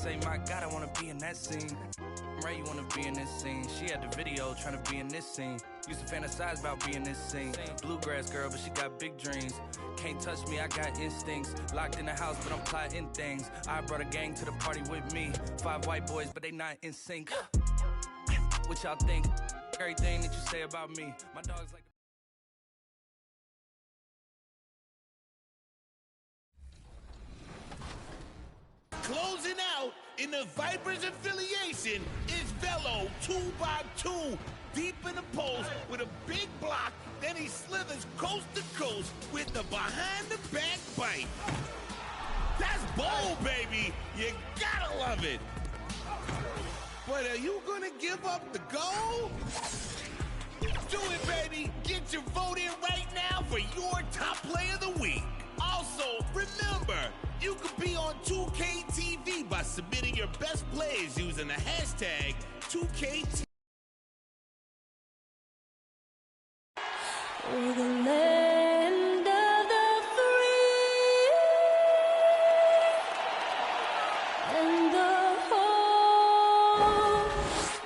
say, my God, I wanna be in that scene. Right, you wanna be in this scene. She had the video trying to be in this scene. Used to fantasize about being this scene. Bluegrass girl, but she got big dreams. Can't touch me, I got instincts. Locked in the house, but I'm plotting things. I brought a gang to the party with me. 5 white boys, but they not in sync. What y'all think? Everything that you say about me. My dog's like... Closing out in the Vipers affiliation is Velo 2x2 deep in the post with a big block. Then he slithers coast to coast with the behind the back bite. That's bold, baby. You gotta love it. But are you gonna give up the goal? Do it, baby. Get your vote in right now for your top player of the week. Also, remember, you can be on 2K TV by submitting your best plays using the hashtag 2KTV. We're the land of the free and the home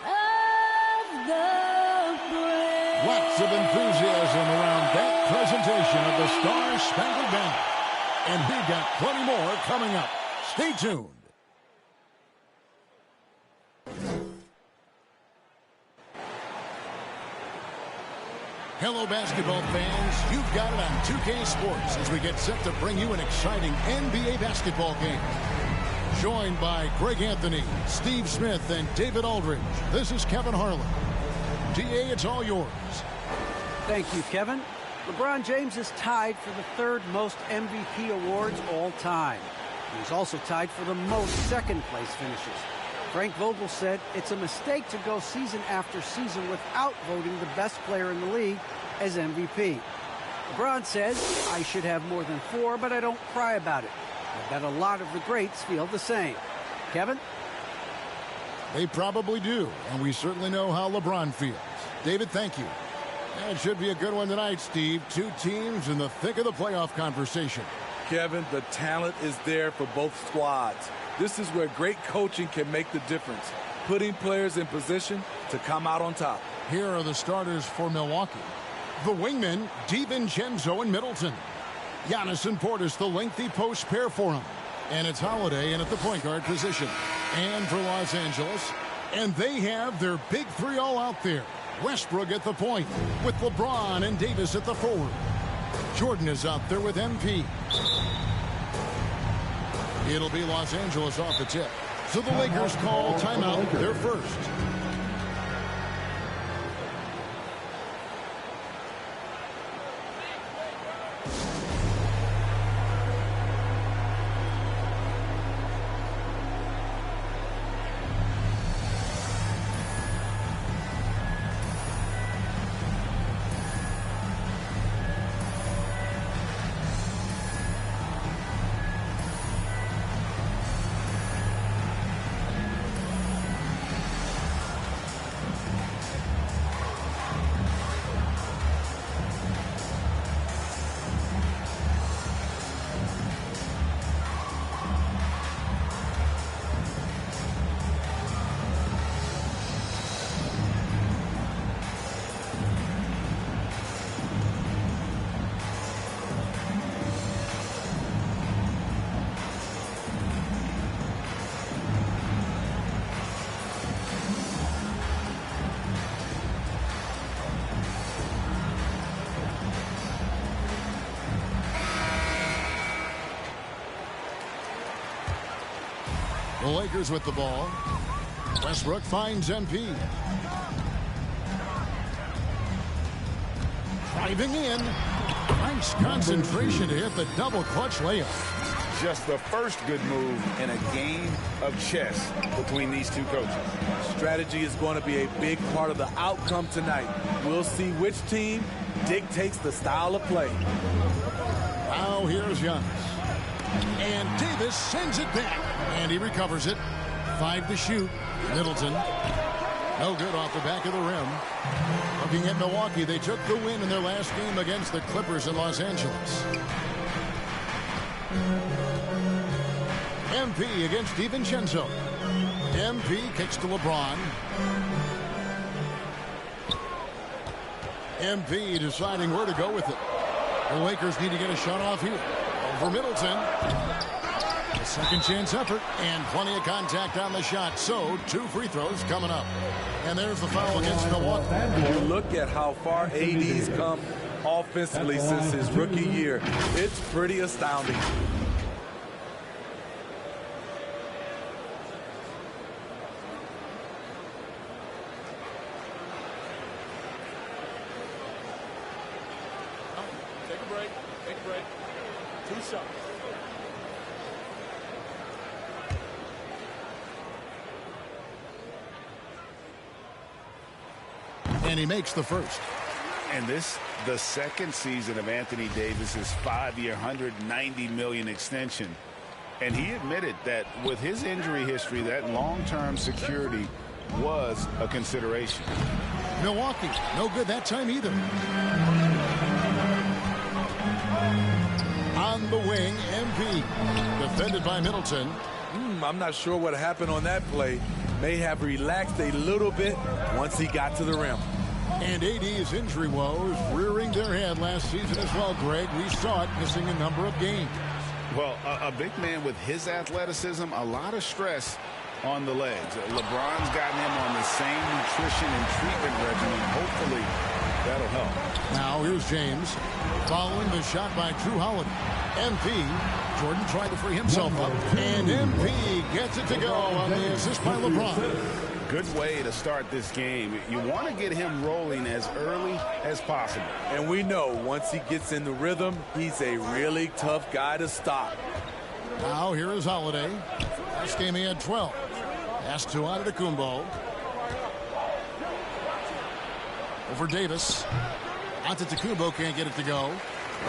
of the brave. Lots of enthusiasm around that presentation of the Star-Spangled Banner. And we've got plenty more coming up. Stay tuned. Hello, basketball fans. You've got it on 2K Sports as we get set to bring you an exciting NBA basketball game. Joined by Greg Anthony, Steve Smith, and David Aldridge. This is Kevin Harlan. DA, it's all yours. Thank you, Kevin. LeBron James is tied for the 3rd most MVP awards all time. He's also tied for the most second-place finishes. Frank Vogel said it's a mistake to go season after season without voting the best player in the league as MVP. LeBron says, I should have more than 4, but I don't cry about it. I bet a lot of the greats feel the same. Kevin? They probably do, and we certainly know how LeBron feels. David, thank you. And it should be a good one tonight, Steve. 2 teams in the thick of the playoff conversation. Kevin, the talent is there for both squads. This is where great coaching can make the difference, putting players in position to come out on top. Here are the starters for Milwaukee. The wingmen, DiVincenzo and Middleton. Giannis and Portis, the lengthy post pair for him. And it's Holiday in at the point guard position. And for Los Angeles, and they have their big 3 all out there. Westbrook at the point with LeBron and Davis at the forward. Jordan is out there with MP. It'll be Los Angeles off the tip. So the Lakers call timeout, their first. The Lakers with the ball. Westbrook finds MP. Driving in. Nice concentration to hit the double clutch layup. Just the first good move in a game of chess between these two coaches. Strategy is going to be a big part of the outcome tonight. We'll see which team dictates the style of play. Now here's Giannis. And Davis sends it back. And he recovers it. 5 to shoot. Middleton. No good off the back of the rim. Looking at Milwaukee, they took the win in their last game against the Clippers in Los Angeles. MP against DiVincenzo. MP kicks to LeBron. MP deciding where to go with it. The Lakers need to get a shot off here. Over Middleton. A second chance effort and plenty of contact on the shot. So 2 free throws coming up. And there's the foul against Milwaukee. You look at how far AD's come offensively since his rookie year. It's pretty astounding. Take a break. Take a break. 2 shots. And he makes the first. And this, the second season of Anthony Davis's 5-year, $190 million extension. And he admitted that with his injury history, that long-term security was a consideration. Milwaukee, no good that time either. On the wing, MP. Defended by Middleton. I'm not sure what happened on that play. May have relaxed a little bit once he got to the rim. And AD's injury woes rearing their head last season as well, Greg. We saw it missing a number of games. Well, a big man with his athleticism, a lot of stress on the legs. LeBron's gotten him on the same nutrition and treatment regimen. Hopefully, that'll help. Now here's James following the shot by Drew Holiday. MP, Jordan tried to free himself up, and MP gets it to go on the assist by LeBron. Good way to start this game. You want to get him rolling as early as possible. And we know once he gets in the rhythm, he's a really tough guy to stop. Now here is Holiday. Last game he had 12. Pass to Antetokounmpo. Over Davis. Antetokounmpo can't get it to go.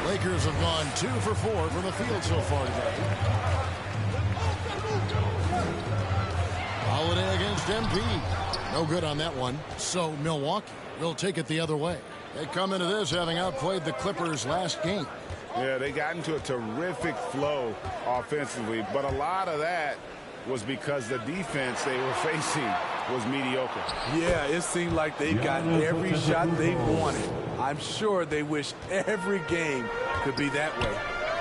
The Lakers have gone 2 for 4 from the field so far today. Holiday against MP. No good on that one. So Milwaukee will take it the other way. They come into this having outplayed the Clippers last game. Yeah, they got into a terrific flow offensively, but a lot of that was because the defense they were facing was mediocre. Yeah, it seemed like they got every shot they wanted. I'm sure they wish every game could be that way.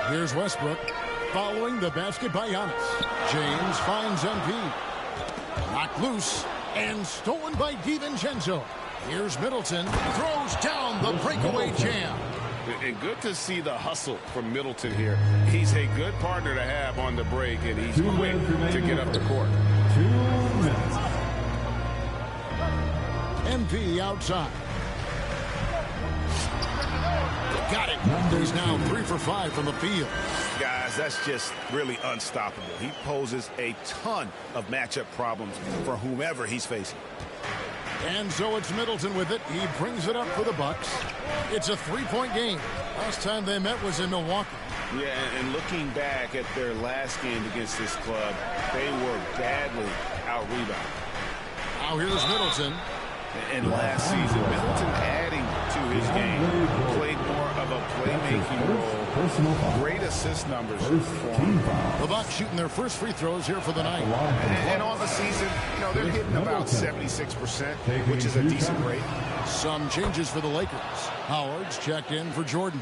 Here's Westbrook following the basket by Giannis. James finds MP. Knocked loose and stolen by DiVincenzo. Here's Middleton. Throws down the breakaway jam. And good to see the hustle from Middleton here. He's a good partner to have on the break, and he's quick to get up the court. 2 minutes. MP outside. Got it. He's now 3 for 5 from the field. Guys, that's just really unstoppable. He poses a ton of matchup problems for whomever he's facing. And so it's Middleton with it. He brings it up for the Bucks. It's a 3-point game. Last time they met was in Milwaukee. Yeah, and looking back at their last game against this club, they were badly out-rebounded. Now here's Middleton. And last season, Middleton adding to his game, played more of a playmaking role. Great assist numbers for him. The Bucks shooting their first free throws here for the night. And on the season, you know, they're hitting about 76%, which is a decent rate. Some changes for the Lakers. Howard's checked in for Jordan.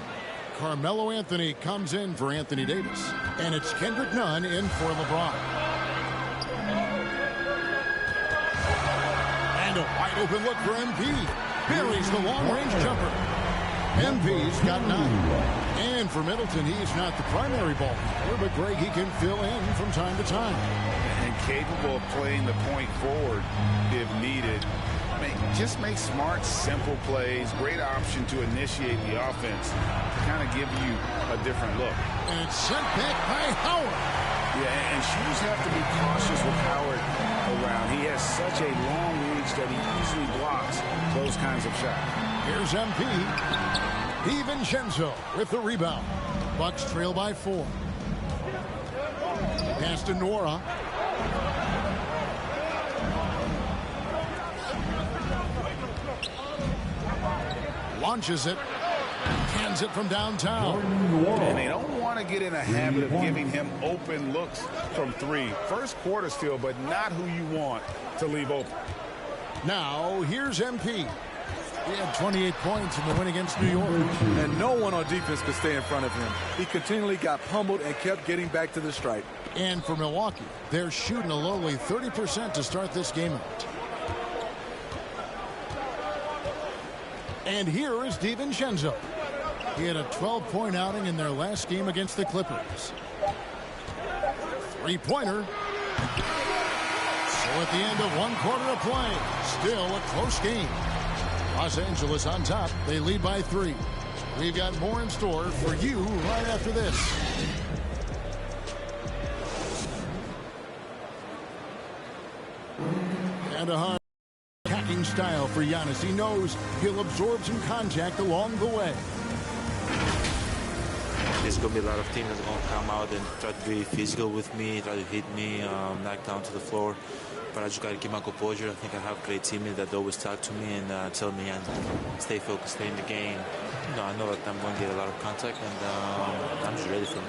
Carmelo Anthony comes in for Anthony Davis. And it's Kendrick Nunn in for LeBron. And a wide open look for MP. Buries the long-range jumper. MP's got 9. And for Middleton, he's not the primary ball handler, but Greg, he can fill in from time to time. And capable of playing the point forward if needed. I mean, just make smart, simple plays. Great option to initiate the offense to kind of give you a different look. And it's sent back by Howard. Yeah, and shooters have to be cautious with Howard around. He has such a long reach that he easily blocks those kinds of shots. Here's MP. DiVincenzo with the rebound. Bucks trail by 4. Pass to Nora. Launches it. Hands it from downtown. And they don't want to get in a habit of giving him open looks from three. First quarter still, but not who you want to leave open. Now, here's MP. He had 28 points in the win against New York. And no one on defense could stay in front of him. He continually got pummeled and kept getting back to the stripe. And for Milwaukee, they're shooting a lowly 30% to start this game out. And here is DiVincenzo. He had a 12-point outing in their last game against the Clippers. Three-pointer. So at the end of one quarter of play, still a close game. Los Angeles on top. They lead by 3. We've got more in store for you right after this. And a hard attacking style for Giannis. He knows he'll absorb some contact along the way. There's going to be a lot of teams that's going to come out and try to be physical with me, try to hit me, knock down to the floor. But I just got to keep my composure. I think I have great teammates that always talk to me and tell me and stay focused, stay in the game. You know, I know that I'm going to get a lot of contact, and I'm just ready for it.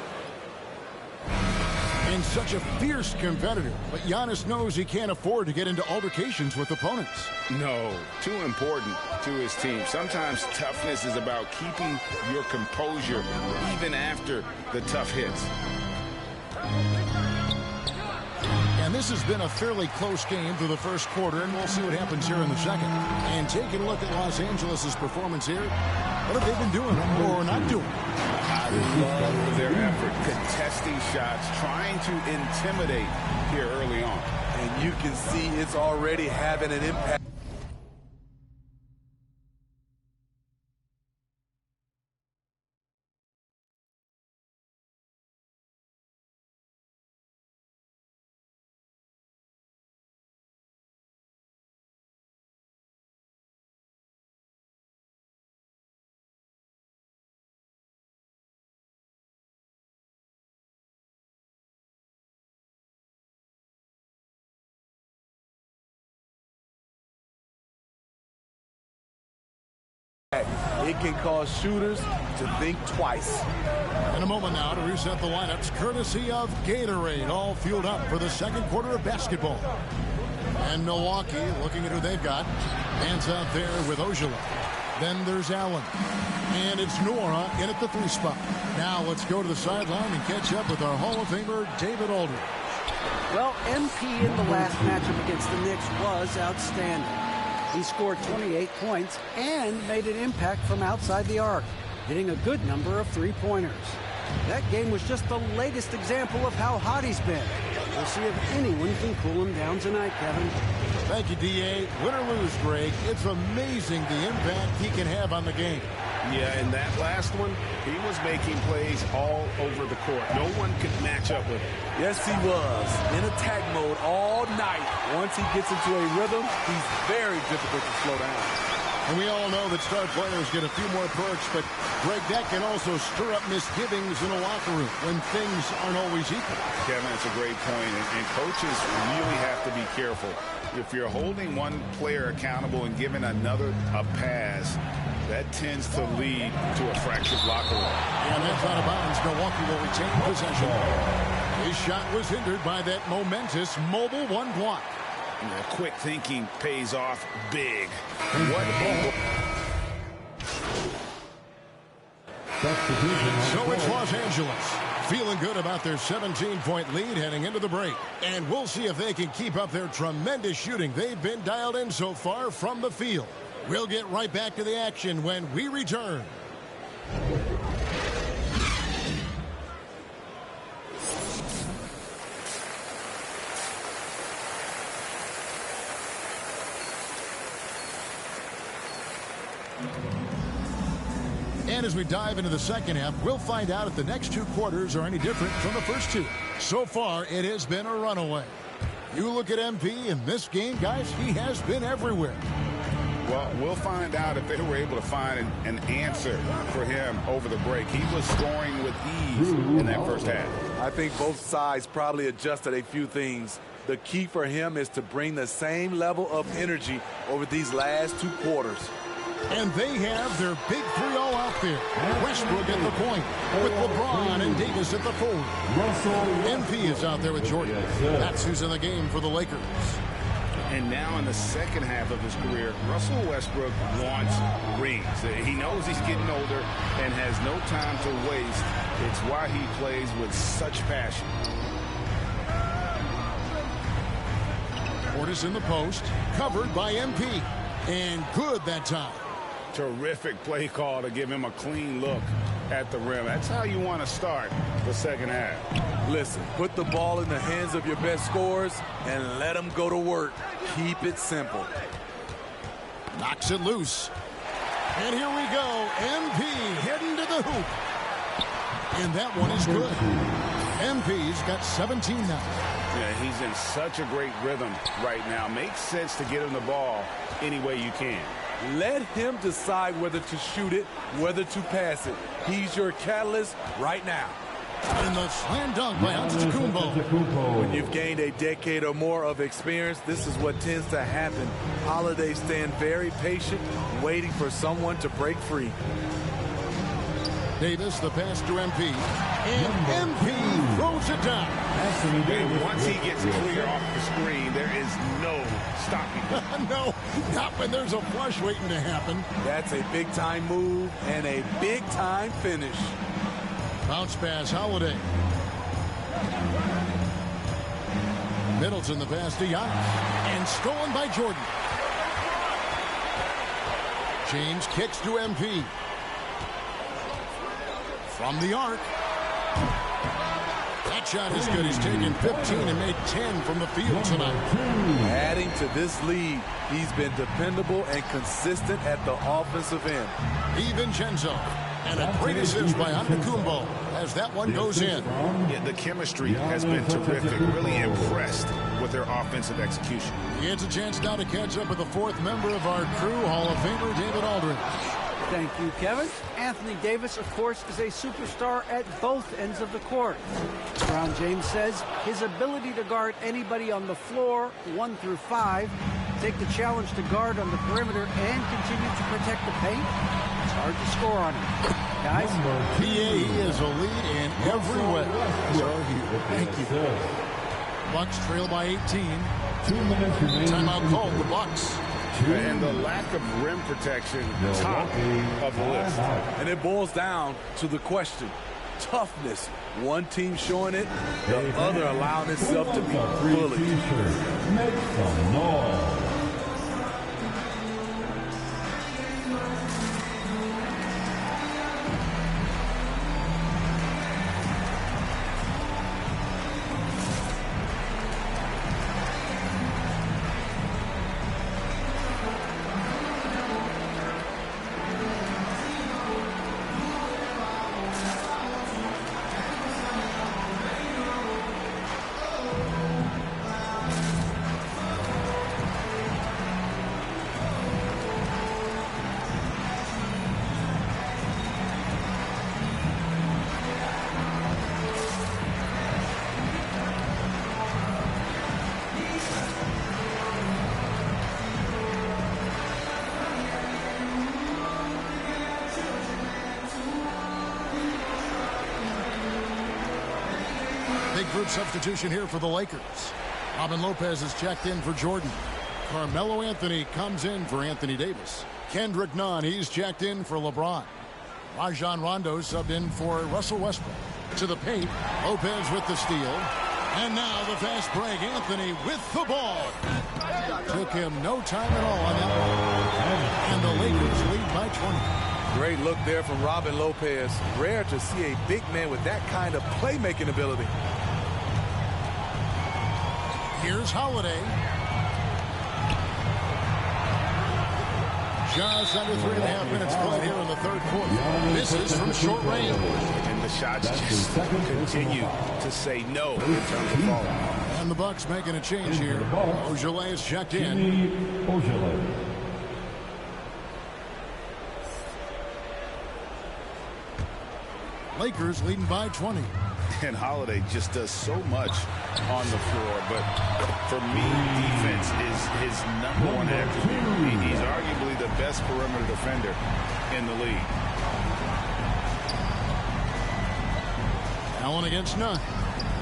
And such a fierce competitor, but Giannis knows he can't afford to get into altercations with opponents. No, too important to his team. Sometimes toughness is about keeping your composure even after the tough hits. And this has been a fairly close game through the first quarter, and we'll see what happens here in the second. And taking a look at Los Angeles' performance here, what have they been doing or not doing? I love their effort, contesting shots, trying to intimidate here early on. And you can see it's already having an impact. It can cause shooters to think twice. In a moment now to reset the lineups, courtesy of Gatorade, all fueled up for the second quarter of basketball. And Milwaukee, looking at who they've got, hands out there with Ojala. Then there's Allen. And it's Nora in at the 3 spot. Now let's go to the sideline and catch up with our Hall of Famer, David Aldridge. Well, MP in the last matchup against the Knicks was outstanding. He scored 28 points and made an impact from outside the arc, hitting a good number of 3-pointers. That game was just the latest example of how hot he's been. We'll see if anyone can cool him down tonight, Kevin. Thank you, D.A. Win or lose, Greg, it's amazing the impact he can have on the game. Yeah, in that last one, he was making plays all over the court. No one could match up with him. Yes, he was. In attack mode all night. Once he gets into a rhythm, he's very difficult to slow down. And we all know that star players get a few more perks, but, Greg, that can also stir up misgivings in a locker room when things aren't always equal. Kevin, it's a great point, and coaches really have to be careful. If you're holding one player accountable and giving another a pass, that tends to lead to a fractured locker room. And that's out of bounds. Milwaukee will retain possession. His shot was hindered by that momentous mobile 1 block. Quick thinking pays off big. What So it's Los Angeles feeling good about their 17-point lead heading into the break. And we'll see if they can keep up their tremendous shooting they've been dialed in so far from the field. We'll get right back to the action when we return. And as we dive into the second half, we'll find out if the next 2 quarters are any different from the first 2. So far, it has been a runaway. You look at MP in this game, guys, he has been everywhere. Well, we'll find out if they were able to find an answer for him over the break. He was scoring with ease in that first half. I think both sides probably adjusted a few things. The key for him is to bring the same level of energy over these last 2 quarters. And they have their big three all out there. Westbrook at the point with LeBron and Davis at the forward. MP is out there with Jordan. That's who's in the game for the Lakers. And now in the second half of his career, Russell Westbrook wants rings. He knows he's getting older and has no time to waste. It's why he plays with such passion. Portis in the post, covered by MP. And good that time. Terrific play call to give him a clean look at the rim. That's how you want to start the second half. Listen, put the ball in the hands of your best scorers and let them go to work. Keep it simple. Knocks it loose. And here we go. MP heading to the hoop. And that one is good. MP's got 17 now. Yeah, he's in such a great rhythm right now. Makes sense to get him the ball any way you can. Let him decide whether to shoot it, whether to pass it. He's your catalyst right now. And the slam dunk by Antetokounmpo. When you've gained a decade or more of experience, this is what tends to happen. Holiday stand very patient, waiting for someone to break free. Davis, the pass to MP. And MP throws it down. And once he gets clear off the screen, there is no stopping him. No, not when there's a flush waiting to happen. That's a big-time move and a big-time finish. Bounce pass, Holiday. Middleton, the pass to Giannis. And stolen by Jordan. James kicks to MP. From the arc. That shot is good. He's taken 15 and made 10 from the field tonight. Adding to this lead, he's been dependable and consistent at the offensive end. DiVincenzo. And a great assist by Antetokounmpo as that one goes in. Yeah, the chemistry has been terrific. Really impressed with their offensive execution. He gets a chance now to catch up with the fourth member of our crew, Hall of Famer David Aldridge. Thank you, Kevin. Anthony Davis, of course, is a superstar at both ends of the court. LeBron James says his ability to guard anybody on the floor, 1 through 5, take the challenge to guard on the perimeter and continue to protect the paint, it's hard to score on him. Guys? He is a lead in every way. Thank you. Bucks trail by 18. 2 minutes remaining. Timeout called the Bucks. And the lack of rim protection, top of the list. And it boils down to the question. Toughness. One team showing it, the other allowing itself to be bullied. Make some noise. Big group substitution here for the Lakers. Robin Lopez is checked in for Jordan. Carmelo Anthony comes in for Anthony Davis. Kendrick Nunn, he's checked in for LeBron. Rajon Rondo subbed in for Russell Westbrook. To the paint, Lopez with the steal. And now the fast break, Anthony with the ball. Took him no time at all on that. And the Lakers lead by 20. Great look there from Robin Lopez. Rare to see a big man with that kind of playmaking ability. Here's Holiday. Just under 3.5 minutes played here in the third quarter. This is from short range. And the shots just continue to say no in terms of falling. And the Bucks making a change here. Ojale is checked in. Lakers leading by 20. And Holiday just does so much on the floor. But for me, defense is his number one attribute. He's arguably the best perimeter defender in the league. Allen against Nunn.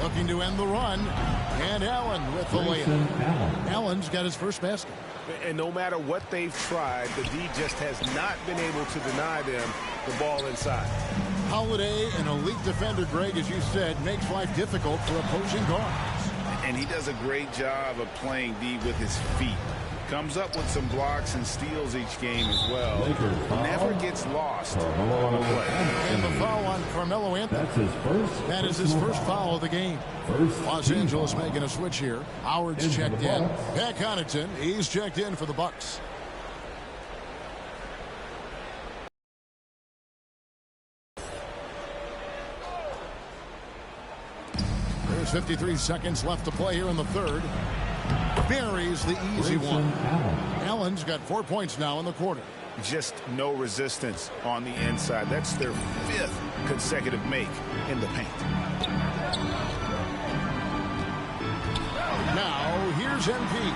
Looking to end the run. And Allen with the layup. Allen's got his first basket. And no matter what they've tried, the D just has not been able to deny them the ball inside. Holiday, an elite defender, Greg, as you said, makes life difficult for opposing guards. And he does a great job of playing D with his feet. Comes up with some blocks and steals each game as well. Never gets lost on a play. And the foul on Carmelo Anthony. That's his first. That is his first foul of the game. Los Angeles making a switch here. Howard's checked in. Pat Connaughton, he's checked in for the Bucks. There's 53 seconds left to play here in the third. Buries the easy one. Allen's got 4 points now in the quarter. Just no resistance on the inside. That's their 5th consecutive make in the paint. Now here's MP.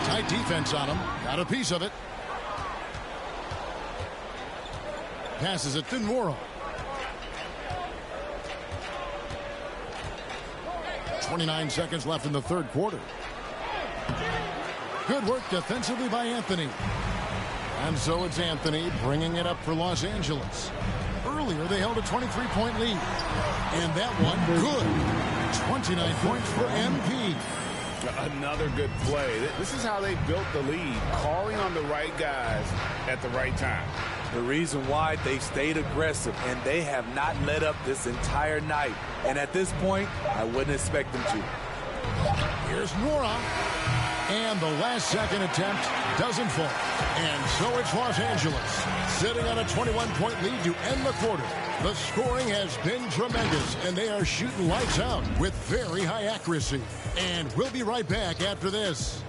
Tight defense on him. Got a piece of it. Passes it to Nora. 29 seconds left in the third quarter. Good work defensively by Anthony. And so it's Anthony bringing it up for Los Angeles. Earlier they held a 23-point lead. And that one good. 29 points for MP. Another good play. This is how they built the lead. Calling on the right guys at the right time. The reason why they stayed aggressive, and they have not let up this entire night. And at this point, I wouldn't expect them to. Here's Nora. And the last second attempt doesn't fall. And so it's Los Angeles sitting on a 21-point lead to end the quarter. The scoring has been tremendous, and they are shooting lights out with very high accuracy. And we'll be right back after this.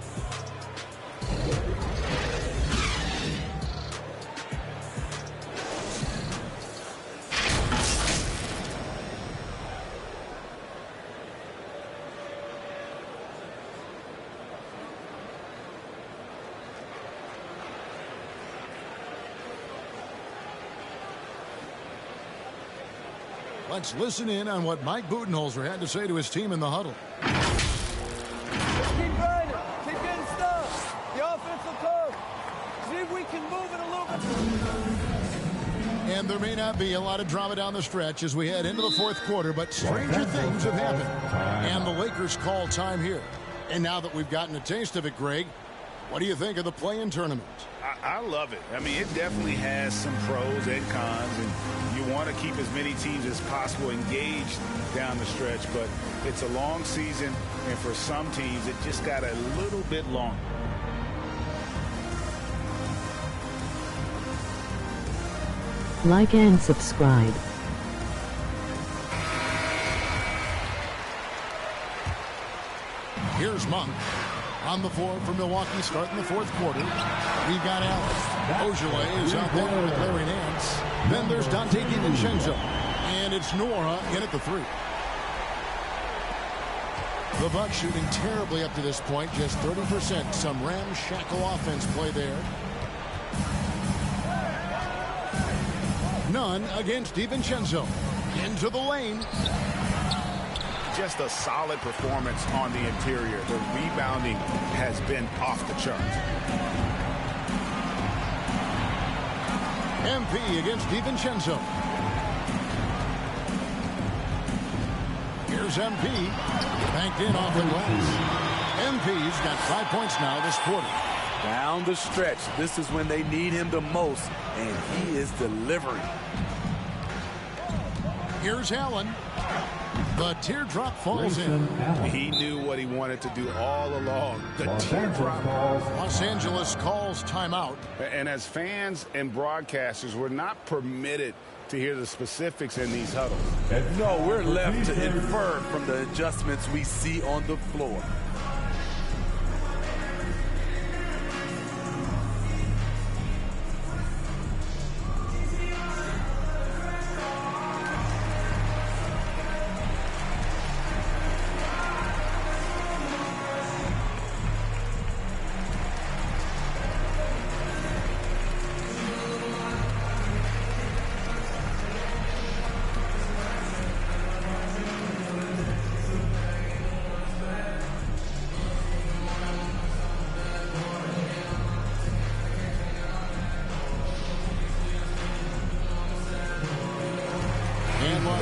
Let's listen in on what Mike Budenholzer had to say to his team in the huddle. Keep grinding. Keep getting stuff. The offense will come. See if we can move it a little bit. And there may not be a lot of drama down the stretch as we head into the fourth quarter, but stranger things have happened. And the Lakers call time here. And now that we've gotten a taste of it, Greg, what do you think of the play-in tournament? I love it. I mean, it definitely has some pros and cons, and you want to keep as many teams as possible engaged down the stretch, but it's a long season, and for some teams, it just got a little bit longer. Like and subscribe. Here's Monk. On the floor for Milwaukee starting the fourth quarter. We've got Allen. Ojale is out there with Larry Nance. Then there's Dante DiVincenzo. And it's Nora in at the three. The Bucks shooting terribly up to this point, just 30%. Some ramshackle offense play there. None against DiVincenzo. Into the lane. Just a solid performance on the interior. The rebounding has been off the chart. MP against DiVincenzo. Here's MP. Banked in off the glass. MP's got 5 points now this quarter. Down the stretch, this is when they need him the most, and he is delivering. Here's Allen. The teardrop falls in. He knew what he wanted to do all along. The teardrop. Los Angeles calls timeout. And as fans and broadcasters, we're not permitted to hear the specifics in these huddles. No, we're left to infer from the adjustments we see on the floor.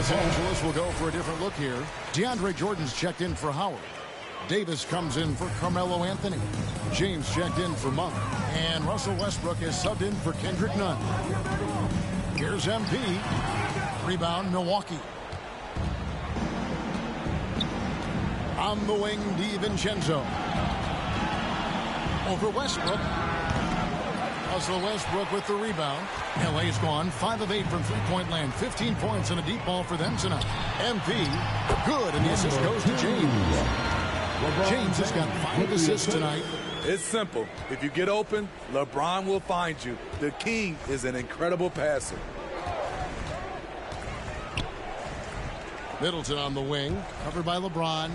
Los Angeles will go for a different look here. DeAndre Jordan's checked in for Howard. Davis comes in for Carmelo Anthony. James checked in for Monk. And Russell Westbrook is subbed in for Kendrick Nunn. Here's MP. Rebound, Milwaukee. On the wing, DiVincenzo. Over Westbrook. Russell Westbrook with the rebound. LA's gone 5 of 8 from three-point land. 15 points and a deep ball for them tonight. MP, good, and the assist goes to James. James has got 5 assists tonight. It's simple. If you get open, LeBron will find you. The king is an incredible passer. Middleton on the wing, covered by LeBron.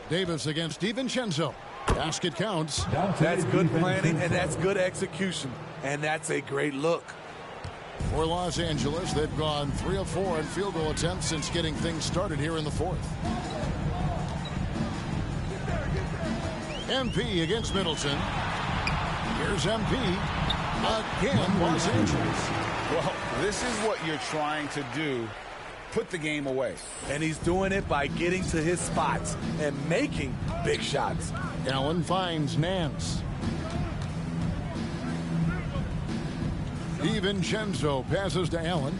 Davis against DiVincenzo. Basket counts. That's good planning, and that's good execution. And that's a great look. For Los Angeles, they've gone 3 of 4 in field goal attempts since getting things started here in the fourth. MP against Middleton. Here's MP. Again, Los Angeles. Well, this is what you're trying to do. Put the game away. And he's doing it by getting to his spots and making big shots. Allen finds Nance. DiVincenzo passes to Allen.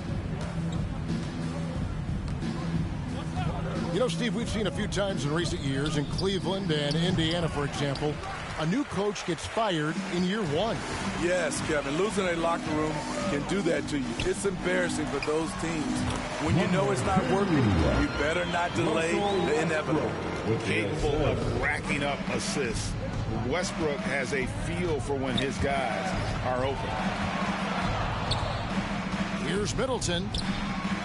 You know, Steve, we've seen a few times in recent years in Cleveland and Indiana, for example, a new coach gets fired in year 1. Yes, Kevin, losing a locker room can do that to you. It's embarrassing for those teams. When you know it's not working, you better not delay the inevitable. Capable of racking up assists. Westbrook has a feel for when his guys are open. Here's Middleton.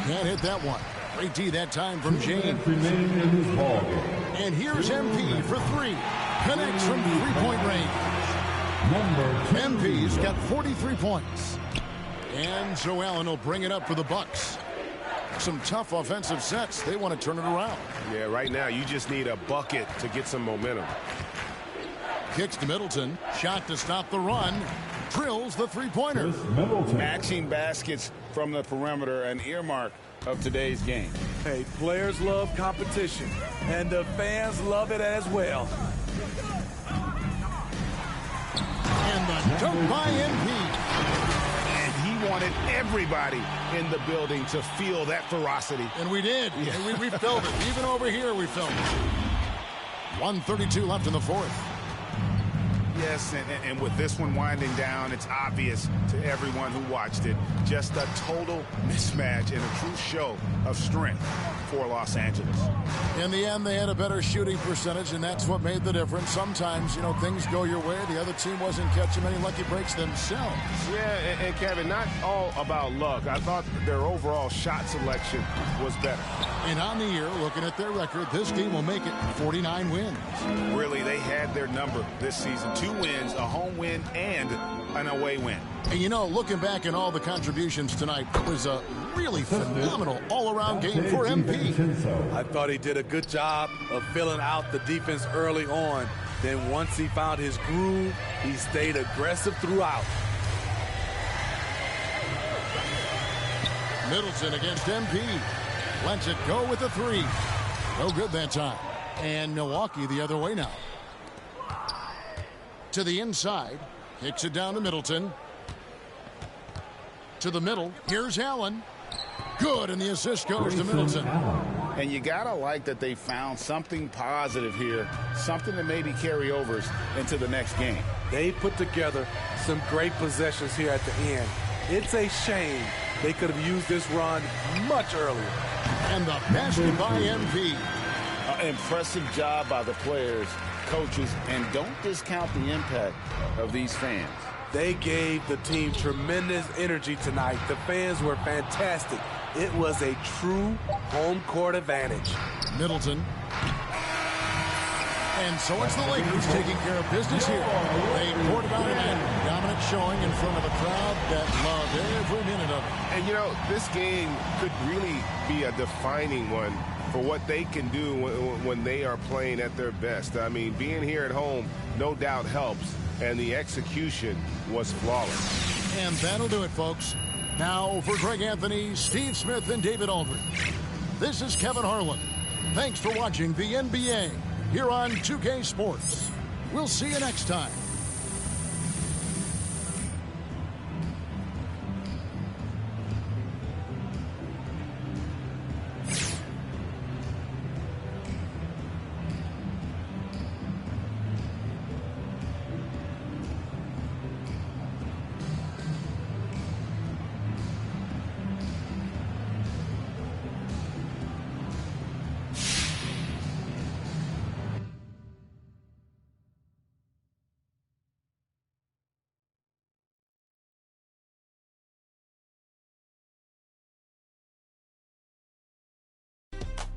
Can't hit that one. Great D that time from James. And here's MP for 3. Connects from three-point range. MP's got 43 points. And so Allen will bring it up for the Bucks. Some tough offensive sets. They want to turn it around. Yeah, right now you just need a bucket to get some momentum. Kicks to Middleton. Shot to stop the run. Drills the three-pointer. Matching baskets from the perimeter, an earmark of today's game. Hey, players love competition, and the fans love it as well. And the dunk by MP. And he wanted everybody in the building to feel that ferocity. And we did. Yeah. And we felt it. Even over here, we felt it. 1:32 left in the fourth. Yes, and with this one winding down, it's obvious to everyone who watched it. Just a total mismatch and a true show of strength for Los Angeles. In the end, they had a better shooting percentage, and that's what made the difference. Sometimes, you know, things go your way. The other team wasn't catching many lucky breaks themselves. Yeah, and Kevin, not all about luck. I thought their overall shot selection was better. And on the year, looking at their record, this team will make it 49 wins. Really, they had their number this season. 2 wins, a home win, and an away win. And, you know, looking back at all the contributions tonight, it was a really phenomenal all-around game for MP. I thought he did a good job of filling out the defense early on. Then once he found his groove, he stayed aggressive throughout. Middleton against MP. Lets it go with the 3. No good that time. And Milwaukee the other way now. To the inside. Kicks it down to Middleton. To the middle. Here's Allen. Good, and the assist goes to Middleton. And you gotta like that they found something positive here, something that maybe carry overs into the next game. They put together some great possessions here at the end. It's a shame they could have used this run much earlier. And the basket by MP. Impressive job by the players, coaches, and don't discount the impact of these fans. They gave the team tremendous energy tonight. The fans were fantastic. It was a true home court advantage. Middleton. And so it's the Lakers taking care of business here. They poured it out again. Dominant showing in front of a crowd that loved every minute of it. And, you know, this game could really be a defining one for what they can do when they are playing at their best. I mean, being here at home no doubt helps, and the execution was flawless. And that'll do it, folks. Now for Greg Anthony, Steve Smith, and David Aldridge. This is Kevin Harlan. Thanks for watching the NBA here on 2K Sports. We'll see you next time.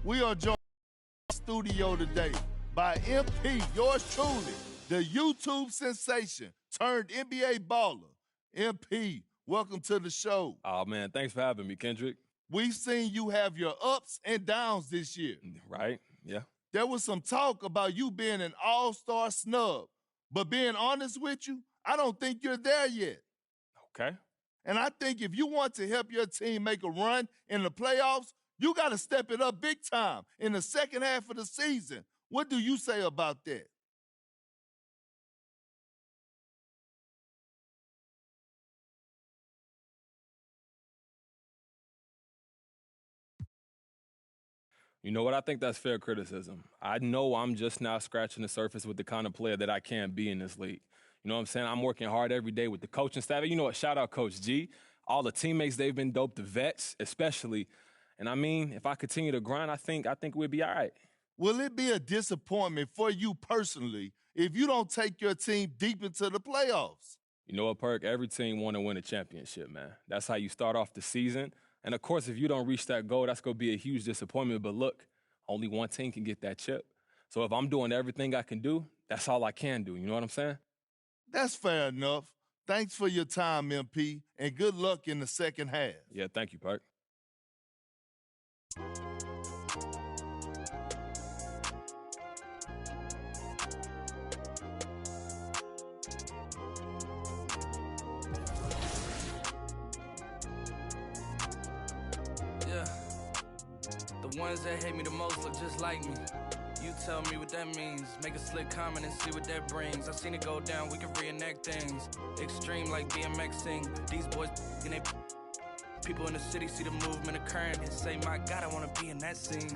We are joined in the studio today by MP, yours truly, the YouTube sensation turned NBA baller. MP, welcome to the show. Oh, man, thanks for having me, Kendrick. We've seen you have your ups and downs this year. Right, yeah. There was some talk about you being an all-star snub, but being honest with you, I don't think you're there yet. Okay. And I think if you want to help your team make a run in the playoffs, you got to step it up big time in the second half of the season. What do you say about that? You know what? I think that's fair criticism. I know I'm just now scratching the surface with the kind of player that I can be in this league. You know what I'm saying? I'm working hard every day with the coaching staff. You know what? Shout out Coach G. All the teammates, they've been dope. The vets, especially. And I mean, if I continue to grind, I think we'll be all right. Will it be a disappointment for you personally if you don't take your team deep into the playoffs? You know what, Perk? Every team want to win a championship, man. That's how you start off the season. And, of course, if you don't reach that goal, that's going to be a huge disappointment. But, look, only one team can get that chip. So if I'm doing everything I can do, that's all I can do. You know what I'm saying? That's fair enough. Thanks for your time, MP, and good luck in the second half. Yeah, thank you, Perk. Yeah. The ones that hate me the most look just like me. You tell me what that means. Make a slick comment and see what that brings. I seen it go down, we can reenact things. Extreme like BMXing. These boys and they people in the city see the movement occurring and say, my God, I wanna be in that scene.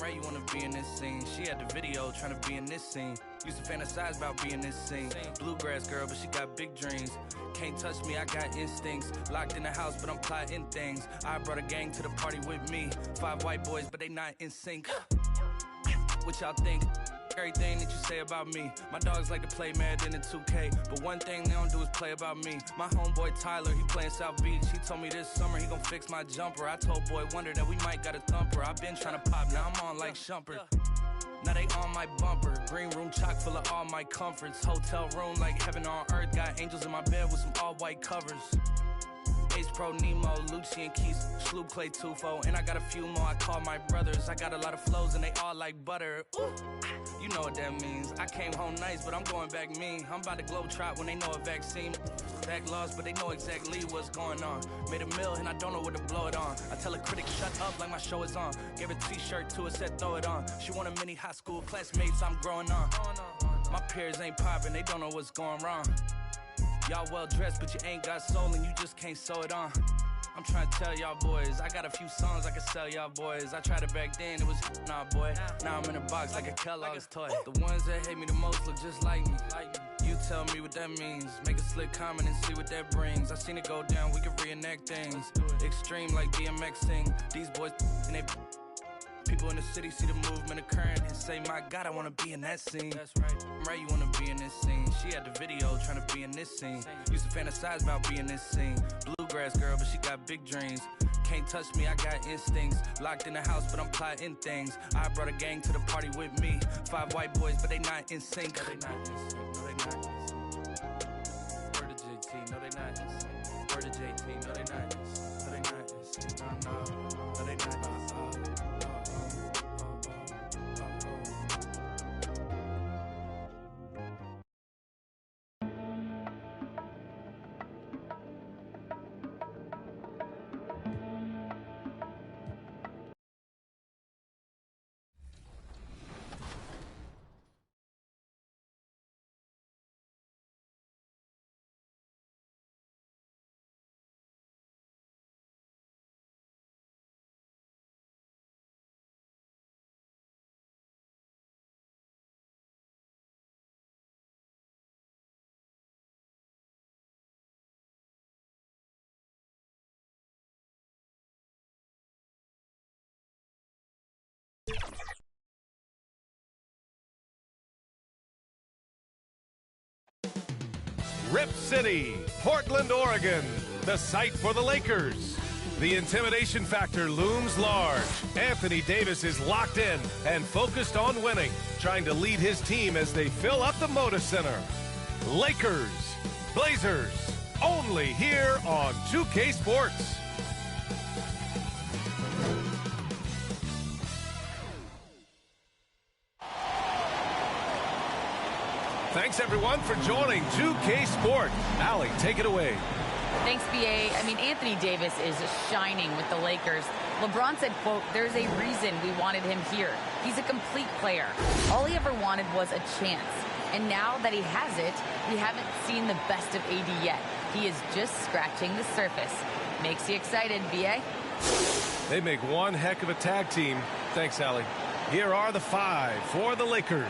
Right, you wanna be in this scene. She had the video trying to be in this scene. Used to fantasize about being this scene. Bluegrass girl, but she got big dreams. Can't touch me, I got instincts. Locked in the house, but I'm plotting things. I brought a gang to the party with me. 5 white boys, but they not in sync. What y'all think? Everything that you say about me. My dogs like to play Madden and 2K, but one thing they don't do is play about me. My homeboy Tyler, he playing South Beach. He told me this summer he gon' fix my jumper. I told Boy Wonder that we might got a thumper. I've been trying to pop, now I'm on like Shumpert. Now they on my bumper. Green room chock full of all my comforts. Hotel room like heaven on earth. Got angels in my bed with some all white covers. Ace Pro Nemo, Lucci and Keys, Sloop Clay Tufo, and I got a few more I call my brothers. I got a lot of flows and they all like butter. Ooh. You know what that means. I came home nice, but I'm going back mean. I'm about to globe trot when they know a vaccine. Back lost, but they know exactly what's going on. Made a meal and I don't know where to blow it on. I tell a critic shut up like my show is on. Gave a t-shirt to her, said throw it on. She want a mini high school classmates, I'm growing on. My peers ain't popping, they don't know what's going wrong. Y'all well dressed, but you ain't got soul and you just can't sew it on. I'm trying to tell y'all boys, I got a few songs I can sell y'all boys. I tried it back then, it was nah boy. Now I'm in a box like a Kellogg's toy. The ones that hate me the most look just like me. You tell me what that means. Make a slick comment and see what that brings. I seen it go down, we can reenact things. Extreme like BMXing. These boys and they people in the city see the movement occurring and say, my God, I wanna be in that scene. That's right. Right, you wanna be in this scene. She had the video trying to be in this scene. Used to fantasize about being this scene. Bluegrass girl, but she got big dreams. Can't touch me, I got instincts. Locked in the house, but I'm plotting things. I brought a gang to the party with me. 5 white boys, but they not in sync. No, they not in sync. No, they not in sync. Word to JT, no, they not in sync. Word to JT, no, they not in sync. No, they not in sync. No, they not in sync. Rip City, Portland, Oregon, the site for the Lakers. The intimidation factor looms large. Anthony Davis is locked in and focused on winning, trying to lead his team as they fill up the Moda Center. Lakers, Blazers, only here on 2K Sports. Thanks, everyone, for joining 2K Sport. Allie, take it away. Thanks, B.A. I mean, Anthony Davis is shining with the Lakers. LeBron said, quote, "There's a reason we wanted him here. He's a complete player. All he ever wanted was a chance. And now that he has it, we haven't seen the best of AD yet. He is just scratching the surface." Makes you excited, B.A.? They make one heck of a tag team. Thanks, Allie. Here are the 5 for the Lakers.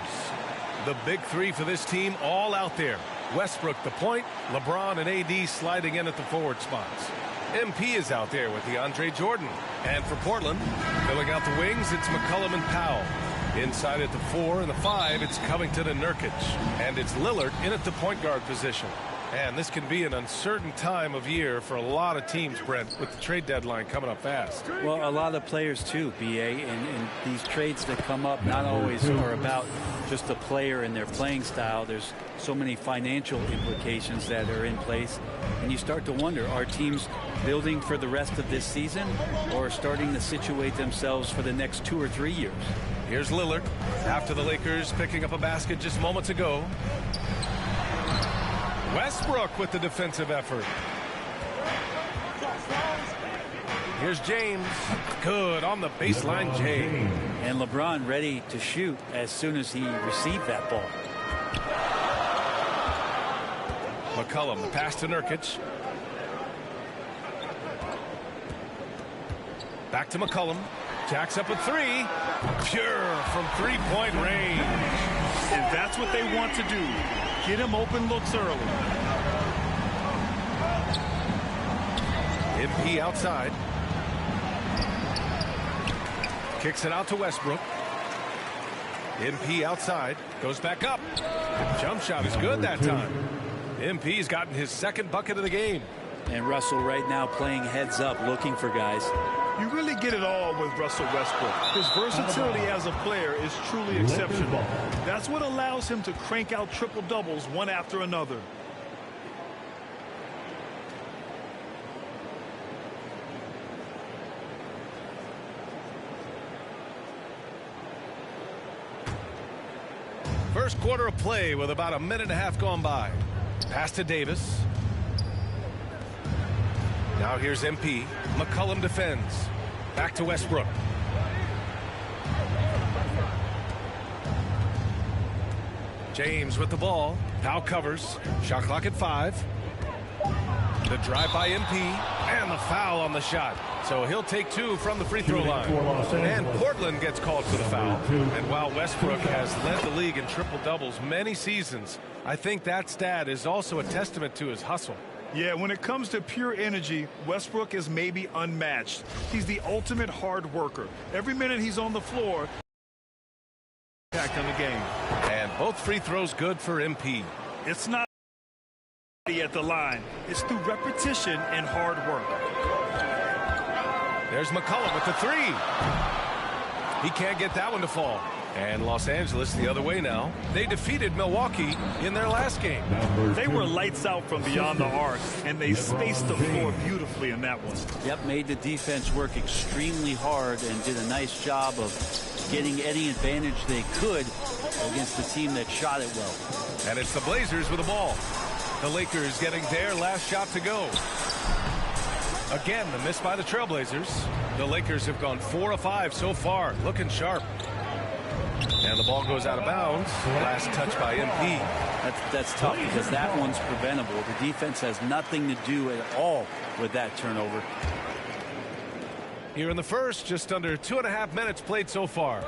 The big 3 for this team all out there. Westbrook the point, LeBron and AD sliding in at the forward spots. MP is out there with DeAndre Jordan. And for Portland, filling out the wings, it's McCollum and Powell. Inside at the 4 and the 5, it's Covington and Nurkic. And it's Lillard in at the point guard position. And this can be an uncertain time of year for a lot of teams, Brent, with the trade deadline coming up fast. Well, a lot of players too, B.A., and these trades that come up not always are about just the player and their playing style. There's so many financial implications that are in place, and you start to wonder, are teams building for the rest of this season or starting to situate themselves for the next 2 or 3 years? Here's Lillard after the Lakers picking up a basket just moments ago. Westbrook with the defensive effort. Here's James. Good on the baseline, James. And LeBron ready to shoot as soon as he received that ball. McCollum, the pass to Nurkic. Back to McCollum. Jacks up a 3. Pure from three-point range. And that's what they want to do. Get him open looks early. MP outside. Kicks it out to Westbrook. MP outside. Goes back up. Jump shot is good that time. MP's gotten his second bucket of the game. And Russell right now playing heads up, looking for guys. You really get it all with Russell Westbrook. His versatility as a player is truly exceptional. That's what allows him to crank out triple doubles one after another. First quarter of play with about a minute and a half gone by. Pass to Davis. Now here's MP. McCollum defends. Back to Westbrook. James with the ball. Powell covers. Shot clock at 5. The drive by MP. And the foul on the shot. So he'll take 2 from the free throw line. And Portland gets called for the foul. And while Westbrook has led the league in triple doubles many seasons, I think that stat is also a testament to his hustle. Yeah, when it comes to pure energy, Westbrook is maybe unmatched. He's the ultimate hard worker. Every minute he's on the floor, impact on the game. And both free throws good for MP. It's not at the line. It's through repetition and hard work. There's McCollum with the 3. He can't get that one to fall. And Los Angeles the other way now. They defeated Milwaukee in their last game. They were lights out from beyond the arc, and they spaced the floor beautifully in that one. Yep, made the defense work extremely hard and did a nice job of getting any advantage they could against the team that shot it well. And it's the Blazers with the ball. The Lakers getting their last shot to go. Again, the miss by the Trailblazers. The Lakers have gone 4 of 5 so far, looking sharp. And the ball goes out of bounds. Last touch by MP. That's tough because that one's preventable. The defense has nothing to do at all with that turnover. Here in the first, just under 2.5 minutes played so far.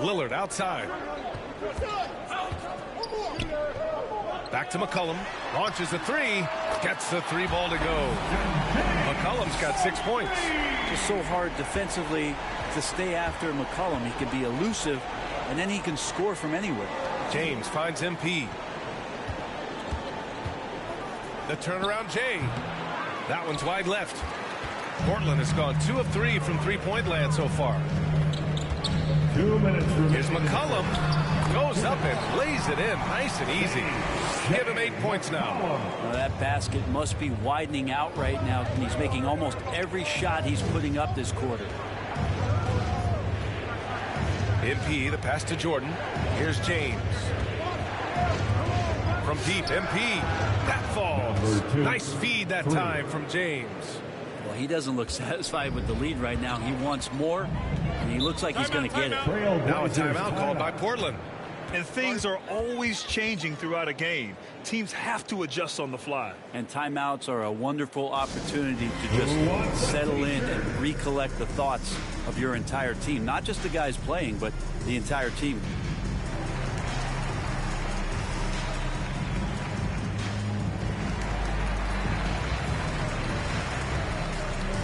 Lillard outside. Back to McCollum. Launches a 3. Gets the 3 ball to go. McCollum's got 6 points. Just so hard defensively to stay after McCollum. He can be elusive, and then he can score from anywhere. James finds MP. The turnaround Jay. That one's wide left. Portland has gone 2 of 3 from three-point land so far. 2 minutes remaining. Here's McCollum. Goes up and lays it in. Nice and easy. Give him 8 points now. Well, that basket must be widening out right now. And he's making almost every shot he's putting up this quarter. MP, the pass to Jordan. Here's James. From deep, MP. That falls. Nice feed that time from James. Well, he doesn't look satisfied with the lead right now. He wants more, and he looks like he's going to get it. Now a timeout called by Portland. And things are always changing throughout a game. Teams have to adjust on the fly. And timeouts are a wonderful opportunity to just settle in and recollect the thoughts of your entire team. Not just the guys playing, but the entire team.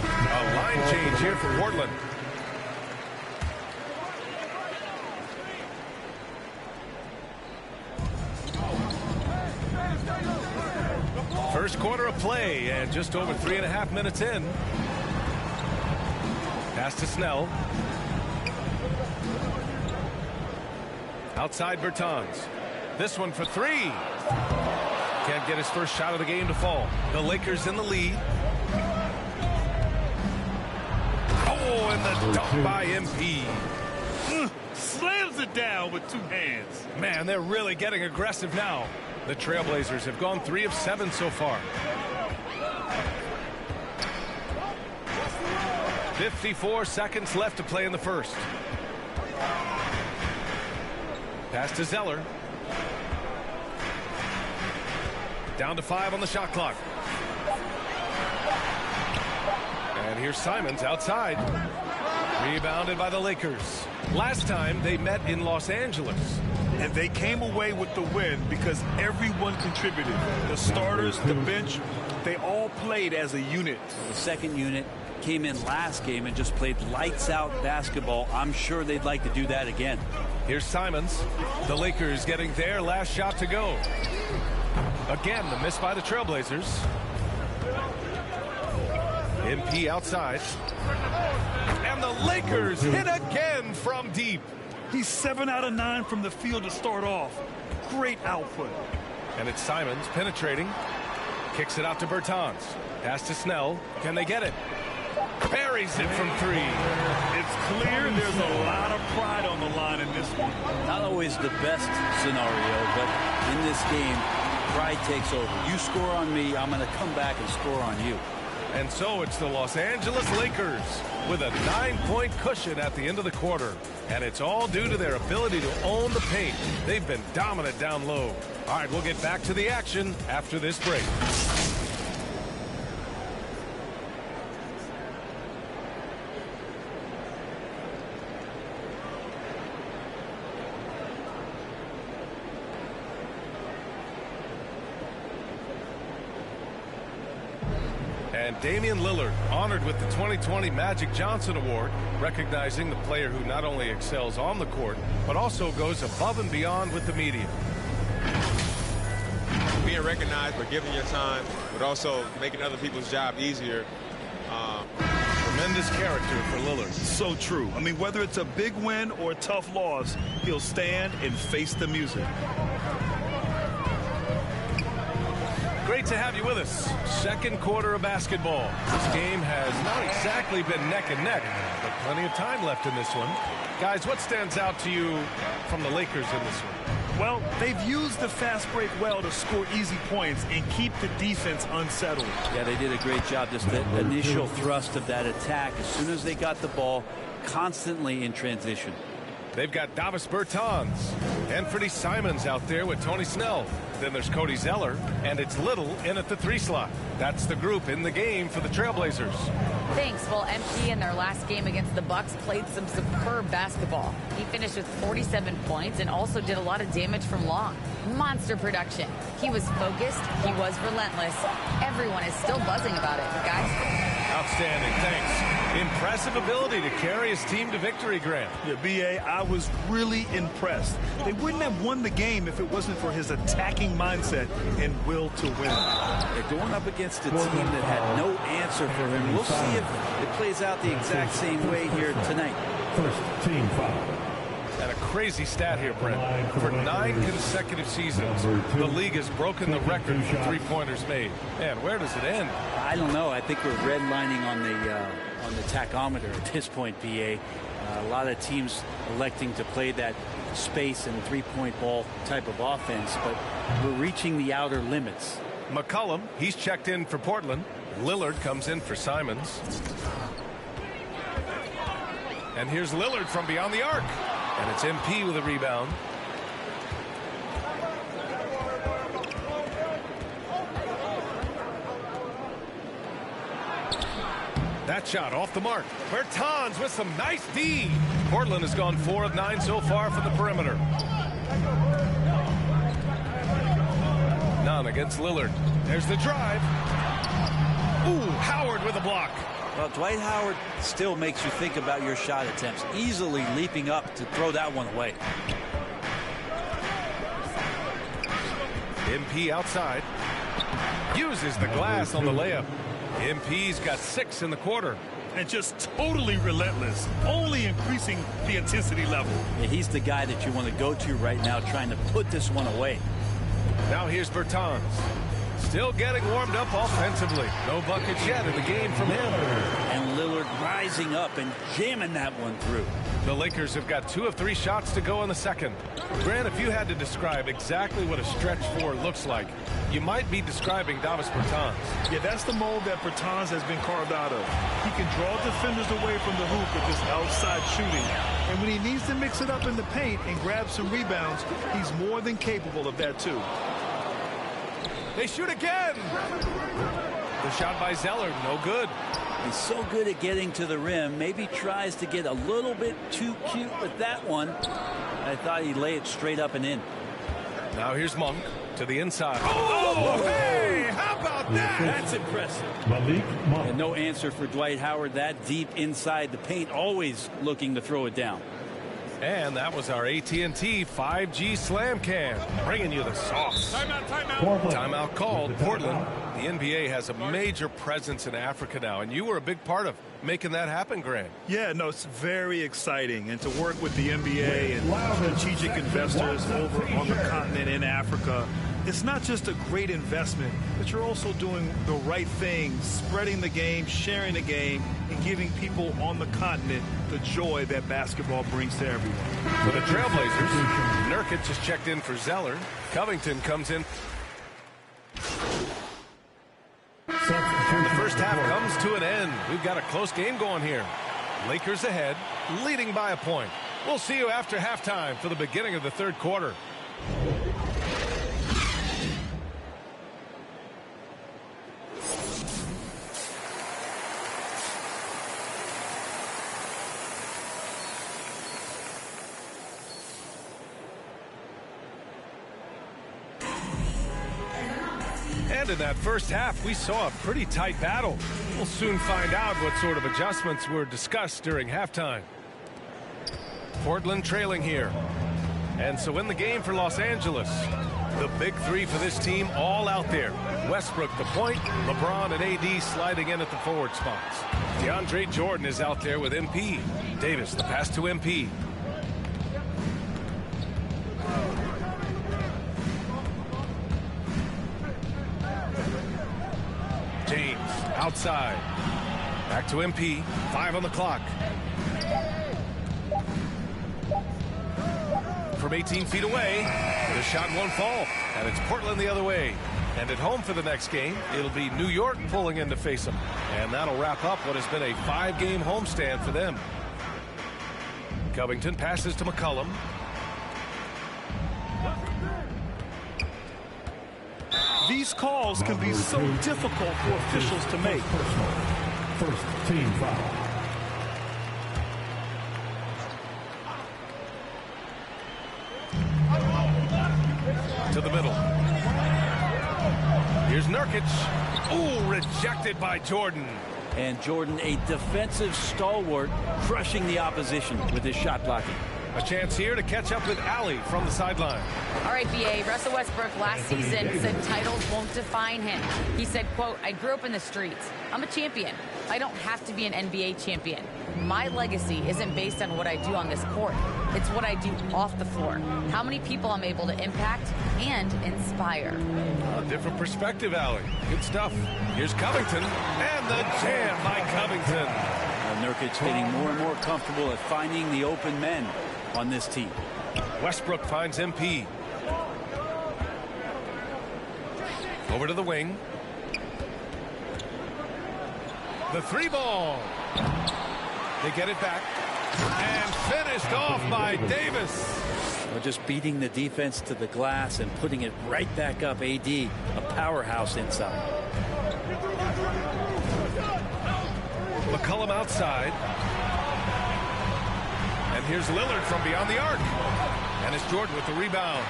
A line change here for Portland. First quarter of play and just over 3.5 minutes in. Pass to Snell. Outside Bertans. This one for 3. Can't get his first shot of the game to fall. The Lakers in the lead. Oh, and the dunk by MP. Slams it down with 2 hands. Man, they're really getting aggressive now. The Trailblazers have gone 3 of 7 so far. 54 seconds left to play in the first. Pass to Zeller. Down to 5 on the shot clock. And here's Simons outside. Rebounded by the Lakers. Last time they met in Los Angeles. And they came away with the win because everyone contributed. The starters, the bench, they all played as a unit. The second unit came in last game and just played lights out basketball. I'm sure they'd like to do that again. Here's Simons. The Lakers getting their last shot to go. Again, the miss by the Trailblazers. MP outside. And the Lakers hit again from deep. He's 7 out of 9 from the field to start off. Great output. And it's Simons penetrating. Kicks it out to Bertans. Pass to Snell. Can they get it? Buries it from 3. It's clear there's a lot of pride on the line in this one. Not always the best scenario, but in this game, pride takes over. You score on me, I'm going to come back and score on you. And so it's the Los Angeles Lakers with a 9-point cushion at the end of the quarter. And it's all due to their ability to own the paint. They've been dominant down low. All right, we'll get back to the action after this break. And Damian Lillard honored with the 2020 Magic Johnson Award, recognizing the player who not only excels on the court, but also goes above and beyond with the media. Being recognized for giving your time, but also making other people's job easier. Tremendous character for Lillard. So true. I mean, whether it's a big win or a tough loss, he'll stand and face the music. Great to have you with us. Second quarter of basketball. This game has not exactly been neck and neck, but plenty of time left in this one. Guys, what stands out to you from the Lakers in this one? Well, they've used the fast break well to score easy points and keep the defense unsettled. Yeah, they did a great job. Just the initial thrust of that attack, as soon as they got the ball, constantly in transition. They've got Davis Bertans and Freddie Simons out there with Tony Snell. Then there's Cody Zeller, and it's Little in at the 3 slot. That's the group in the game for the Trailblazers. Thanks. Well, MP in their last game against the Bucks played some superb basketball. He finished with 47 points and also did a lot of damage from long. Monster production. He was focused. He was relentless. Everyone is still buzzing about it, guys. Outstanding. Thanks. Impressive ability to carry his team to victory, Grant. Yeah, B.A., I was really impressed. They wouldn't have won the game if it wasn't for his attacking mindset and will to win. They're going up against a team that had no answer for him. We'll see if it plays out the exact same way here tonight. First team foul. And a crazy stat here, Brent. For 9 consecutive seasons, the league has broken the record for three-pointers made. Man, where does it end? I don't know. I think we're redlining on the tachometer at this point, BA. A lot of teams electing to play that space and three-point ball type of offense, but we're reaching the outer limits. McCollum, he's checked in for Portland. Lillard comes in for Simons. And here's Lillard from beyond the arc. And it's MP with a rebound. That shot off the mark. Bertans with some nice D. Portland has gone 4 of 9 so far from the perimeter. None against Lillard. There's the drive. Ooh, Howard with a block. Well, Dwight Howard still makes you think about your shot attempts, easily leaping up to throw that one away. MP outside. Uses the glass on the layup. MP's got 6 in the quarter. And just totally relentless, only increasing the intensity level. Yeah, he's the guy that you want to go to right now, trying to put this one away. Now here's Bertans. Still getting warmed up offensively. No buckets yet in the game from him. And Lillard rising up and jamming that one through. The Lakers have got 2 of 3 shots to go in the second. Grant, if you had to describe exactly what a stretch 4 looks like, you might be describing Davis Bertans. Yeah, that's the mold that Bertans has been carved out of. He can draw defenders away from the hoop with his outside shooting. And when he needs to mix it up in the paint and grab some rebounds, he's more than capable of that too. They shoot again. The shot by Zeller, no good. He's so good at getting to the rim. Maybe tries to get a little bit too cute with that one. I thought he'd lay it straight up and in. Now here's Monk to the inside. Oh, hey, how about that? That's impressive. And no answer for Dwight Howard that deep inside the paint, always looking to throw it down. And that was our AT&T 5G Slam Can, bringing you the sauce. Timeout called. Portland. The NBA has a major presence in Africa now, and you were a big part of making that happen, Grant. Yeah, no, it's very exciting. And to work with the NBA and strategic investors over on the continent in Africa, it's not just a great investment, but you're also doing the right thing, spreading the game, sharing the game, and giving people on the continent the joy that basketball brings to everyone. For the Trailblazers, Nurkic just checked in for Zeller. Covington comes in. The first half comes to an end. We've got a close game going here. Lakers ahead, leading by a point. We'll see you after halftime for the beginning of the third quarter. And in that first half, we saw a pretty tight battle. We'll soon find out what sort of adjustments were discussed during halftime. Portland trailing here. And so in the game for Los Angeles, the big 3 for this team all out there. Westbrook the point, LeBron and AD sliding in at the forward spots. DeAndre Jordan is out there with MP. Davis the pass to MP. James outside. Back to MP. 5 on the clock. From 18 feet away, the shot won't fall. And it's Portland the other way. And at home for the next game, it'll be New York pulling in to face them. And that'll wrap up what has been a 5-game homestand for them. Covington passes to McCollum. These calls can be so difficult for officials to make. First team foul. To the middle. Here's Nurkic. Ooh, rejected by Jordan. And Jordan, a defensive stalwart, crushing the opposition with his shot blocking. A chance here to catch up with Allie from the sideline. All right, BA, Russell Westbrook last season said titles won't define him. He said, quote, I grew up in the streets. I'm a champion. I don't have to be an NBA champion. My legacy isn't based on what I do on this court. It's what I do off the floor. How many people I'm able to impact and inspire. A different perspective, Allie. Good stuff. Here's Covington, and the jam by Covington. Nurkic getting more and more comfortable at finding the open men on this team. Westbrook finds MP. Over to the wing. The three ball. They get it back. And finished off by Davis. Well, just beating the defense to the glass and putting it right back up. AD, a powerhouse inside. McCollum outside. And here's Lillard from beyond the arc. And it's Jordan with the rebound.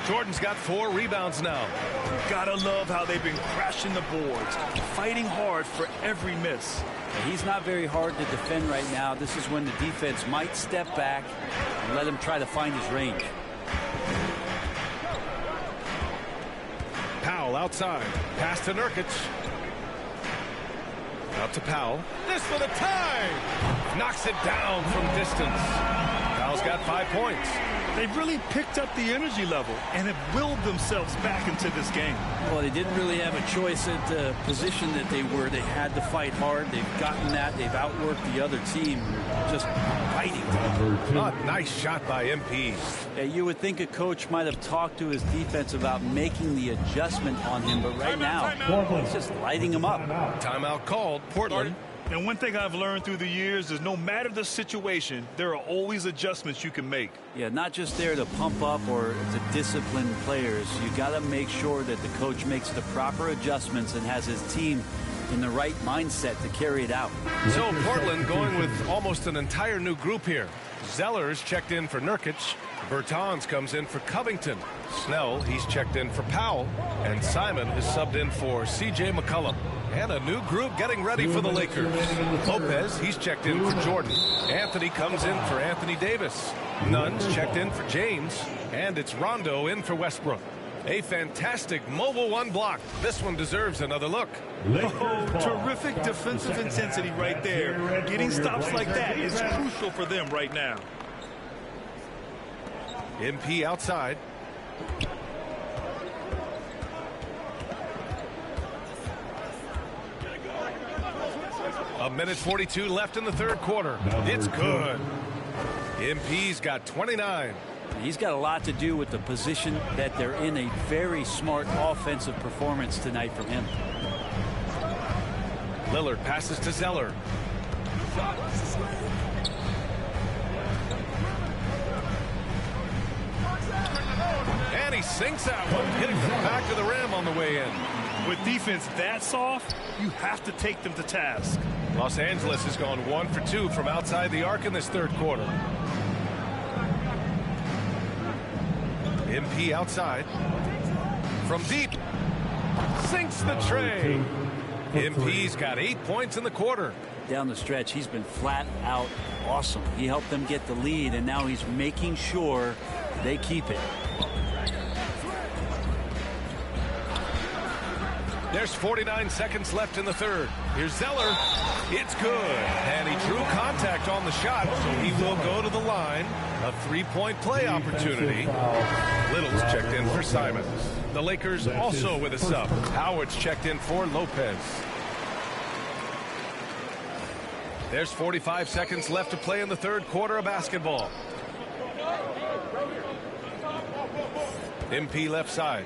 Jordan's got 4 rebounds now. Gotta love how they've been crashing the boards, fighting hard for every miss. He's not very hard to defend right now. This is when the defense might step back and let him try to find his range. Powell outside. Pass to Nurkic. Out to Powell. This for the tie. Knocks it down from distance. Powell's got 5 points. They've really picked up the energy level and have willed themselves back into this game. Well, they didn't really have a choice at the position that they were. They had to fight hard. They've gotten that. They've outworked the other team, just fighting. Oh, nice shot by MP. Yeah, you would think a coach might have talked to his defense about making the adjustment on him, but right now, he's just lighting him up. Timeout called. Portland. And one thing I've learned through the years is no matter the situation, there are always adjustments you can make. Yeah, not just there to pump up or to discipline players. You got to make sure that the coach makes the proper adjustments and has his team in the right mindset to carry it out. So Portland going with almost an entire new group here. Zeller's checked in for Nurkic. Bertans comes in for Covington. Snell, he's checked in for Powell. And Simon is subbed in for C.J. McCollum. And a new group getting ready for the Lakers. Lopez, he's checked in for Jordan. Anthony comes in for Anthony Davis. Nunn's checked in for James. And it's Rondo in for Westbrook. A fantastic mobile one block. This one deserves another look. Oh, terrific defensive intensity right there. Getting stops like that is crucial for them right now. MP outside. A minute 42 left in the third quarter. It's good. MP's got 29. He's got a lot to do with the position that they're in. A very smart offensive performance tonight from him. Lillard passes to Zeller. And he sinks that one, hitting the back of the rim on the way in. With defense that soft, you have to take them to task. Los Angeles has gone 1 for 2 from outside the arc in this third quarter. MP outside. From deep. Sinks the tray. MP's got 8 points in the quarter. Down the stretch, he's been flat out awesome. He helped them get the lead, and now he's making sure they keep it. There's 49 seconds left in the third. Here's Zeller. It's good. And he drew contact on the shot, so he will go to the line. A three-point play opportunity. Little's checked in for Simons. The Lakers also with a sub. Howard's checked in for Lopez. There's 45 seconds left to play in the third quarter of basketball. MP left side.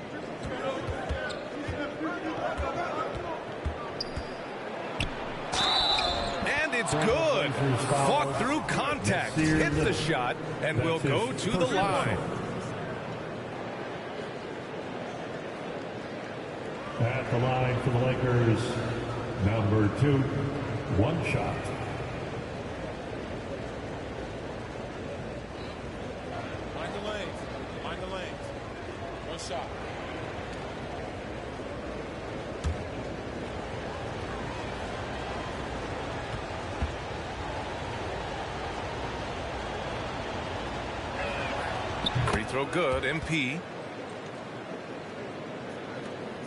It's good. Fought through contact, hit the shot, and will go to the line. At the line for the Lakers, number 2, one shot. Mind the lanes. Mind the lanes. One shot. Free throw good, MP.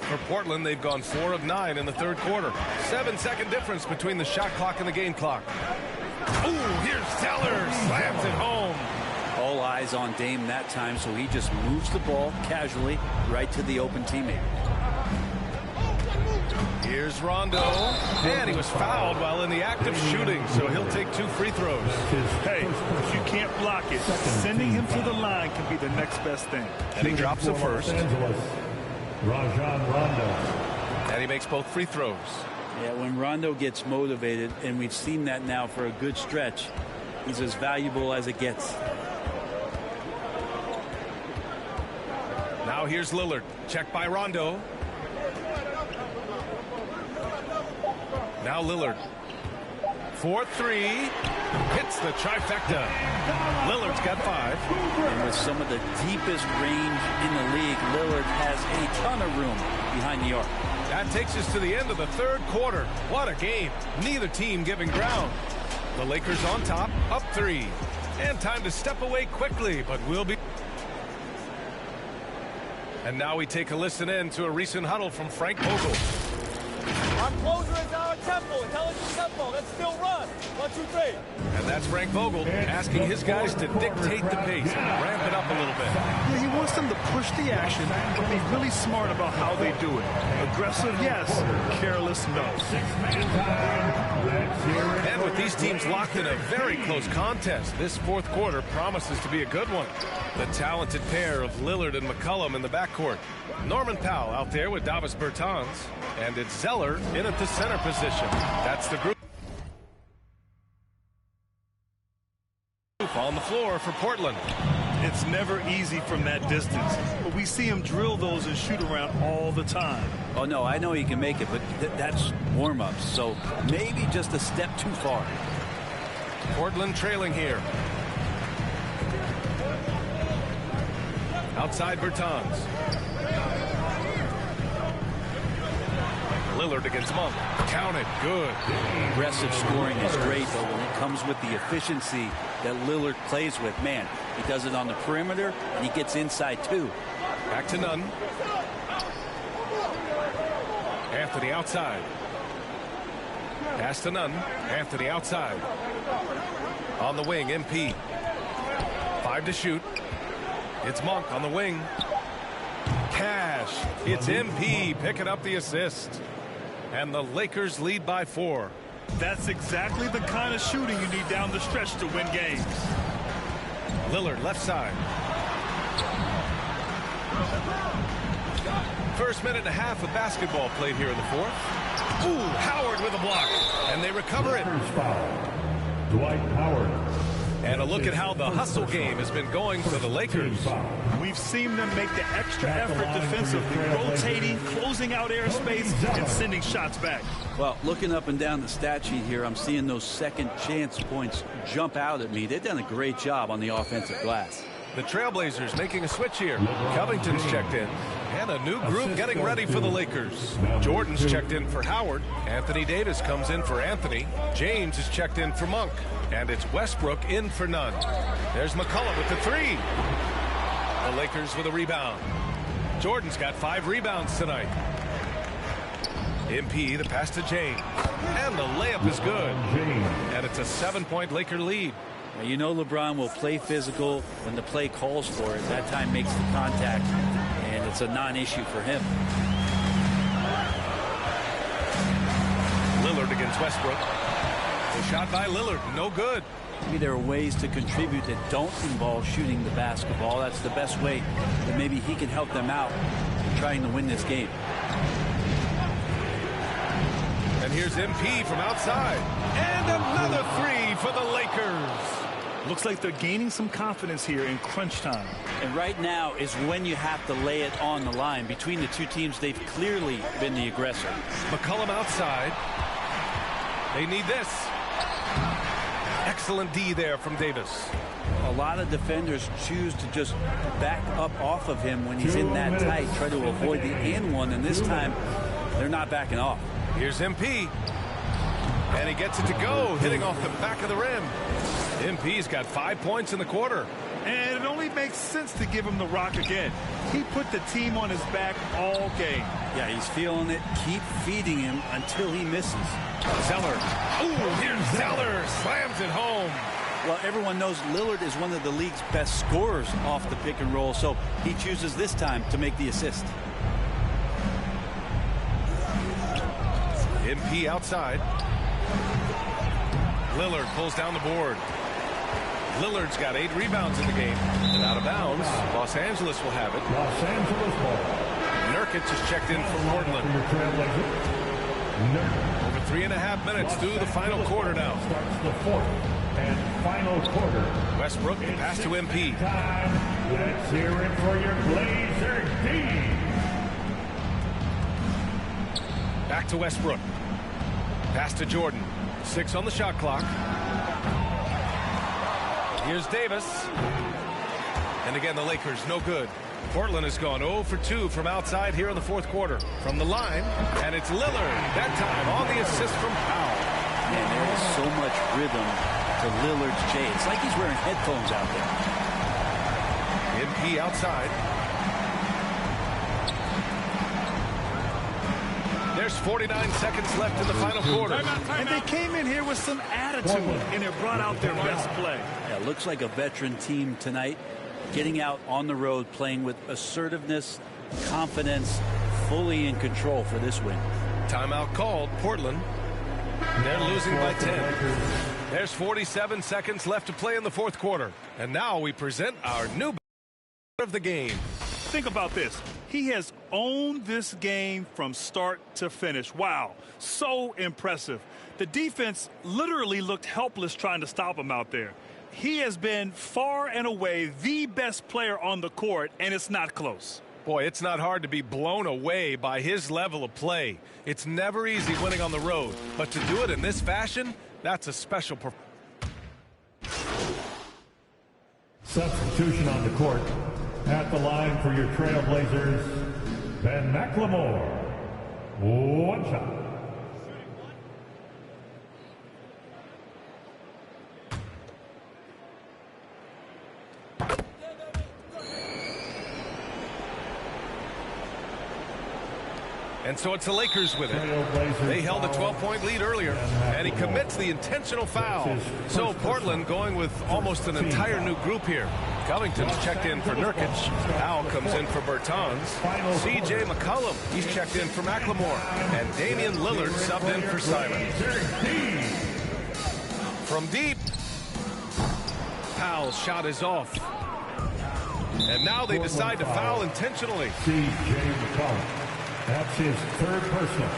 For Portland, they've gone 4 of 9 in the third quarter. 7-second difference between the shot clock and the game clock. Ooh, here's Zeller, slams it home. All eyes on Dame that time, so he just moves the ball casually right to the open teammate. Here's Rondo, and he was fouled while in the act of shooting, so he'll take 2 free throws. Hey, if you can't block it, sending him to the line can be the next best thing. And he drops the first. Rajon Rondo. And he makes both free throws. Yeah, when Rondo gets motivated, and we've seen that now for a good stretch, he's as valuable as it gets. Now here's Lillard. Check by Rondo. Now Lillard. 4-3. Hits the trifecta. Lillard's got 5. And with some of the deepest range in the league, Lillard has a ton of room behind the arc. That takes us to the end of the third quarter. What a game. Neither team giving ground. The Lakers on top, up 3. And time to step away quickly, but we'll be... And now we take a listen in to a recent huddle from Frank Vogel. Our closer is our tempo, intelligent tempo. Let's still run. 1, 2, 3. And that's Frank Vogel asking his guys to dictate the pace, ramp it up a little bit. Yeah, he wants them to push the action, but be really smart about how they do it. Aggressive, yes. Careless, no. And with these teams locked in a very close contest, this fourth quarter promises to be a good one. The talented pair of Lillard and McCollum in the backcourt. Norman Powell out there with Davis Bertans. And it's Zeller in at the center position. That's the group on the floor for Portland. It's never easy from that distance, but we see him drill those and shoot around all the time. Oh, no, I know he can make it, but that's warm-ups, so maybe just a step too far. Portland trailing here. Outside Bertans. Lillard against Monk. Counted. Good. Aggressive scoring is great, but when it comes with the efficiency that Lillard plays with, man, he does it on the perimeter, and he gets inside, too. Back to Nunn. Anthony outside. Pass to Nunn. Anthony outside. On the wing, MP. 5 to shoot. It's Monk on the wing. Cash. It's MP picking up the assist. And the Lakers lead by 4. That's exactly the kind of shooting you need down the stretch to win games. Lillard left side. First minute and a half of basketball played here in the fourth. Ooh, Howard with a block. And they recover it. Dwight Howard. And a look at how the hustle game has been going for the Lakers. We've seen them make the extra effort defensively, rotating, closing out airspace, and sending shots back. Well, looking up and down the stat sheet here, I'm seeing those second chance points jump out at me. They've done a great job on the offensive glass. The Trailblazers making a switch here. Covington's checked in. And a new group getting ready for the Lakers. Jordan's checked in for Howard. Anthony Davis comes in for Anthony. James is checked in for Monk. And it's Westbrook in for Nunn. There's McCollum with the 3. The Lakers with a rebound. Jordan's got 5 rebounds tonight. MP, the pass to James. And the layup is good. And it's a 7-point Laker lead. You know LeBron will play physical when the play calls for it. That time makes the contact, and it's a non-issue for him. Lillard against Westbrook. The shot by Lillard, no good. Maybe there are ways to contribute that don't involve shooting the basketball. That's the best way that maybe he can help them out in trying to win this game. And here's MP from outside. And another three for the Lakers. Looks like they're gaining some confidence here in crunch time. And right now is when you have to lay it on the line. Between the two teams, they've clearly been the aggressor. McCollum outside. They need this. Excellent D there from Davis. A lot of defenders choose to just back up off of him when he's in that tight, try to avoid the and one, and this time they're not backing off. Here's MP. And he gets it to go, hitting off the back of the rim. MP's got 5 points in the quarter. And it only makes sense to give him the rock again. He put the team on his back all game. Yeah, he's feeling it. Keep feeding him until he misses. Zeller. Ooh, here's Zeller. Slams it home. Well, everyone knows Lillard is one of the league's best scorers off the pick and roll, so he chooses this time to make the assist. MP outside. Lillard pulls down the board. Lillard's got 8 rebounds in the game. And out of bounds, Los Angeles will have it. Los Angeles ball. Nurkic is checked in from Portland. Over 3.5 minutes through the final quarter now. Starts the fourth and final quarter. Westbrook, pass to MP. Let's hear it for your Blazer D. Back to Westbrook. Pass to Jordan. 6 on the shot clock. Here's Davis. And again, the Lakers, no good. Portland has gone 0 for 2 from outside here in the fourth quarter. From the line, and it's Lillard. That time on the assist from Powell. Man, there is so much rhythm to Lillard's J. It's like he's wearing headphones out there. MP outside. There's 49 seconds left in the final quarter. And they came in here with some attitude, and it brought out their best play. Yeah, looks like a veteran team tonight, getting out on the road, playing with assertiveness, confidence, fully in control for this win. Timeout called. Portland. They're losing by 10. There's 47 seconds left to play in the fourth quarter. And now we present our new of the game. Think about this. He has owned this game from start to finish. Wow, so impressive. The defense literally looked helpless trying to stop him out there. He has been far and away the best player on the court, and it's not close. Boy, it's not hard to be blown away by his level of play. It's never easy winning on the road, but to do it in this fashion, that's a special performance. Substitution on the court. At the line for your Trailblazers, Ben McLemore. One shot. And so it's the Lakers with it. They held a 12-point lead earlier, and he commits the intentional foul. So Portland going with almost an entire new group here. Covington's checked in for Nurkic. Powell comes in for Bertans. C.J. McCollum, he's checked in for McLemore. And Damian Lillard subbed in for Simon. From deep, Powell's shot is off. And now they decide to foul intentionally. C.J. McCollum. That's his third personal.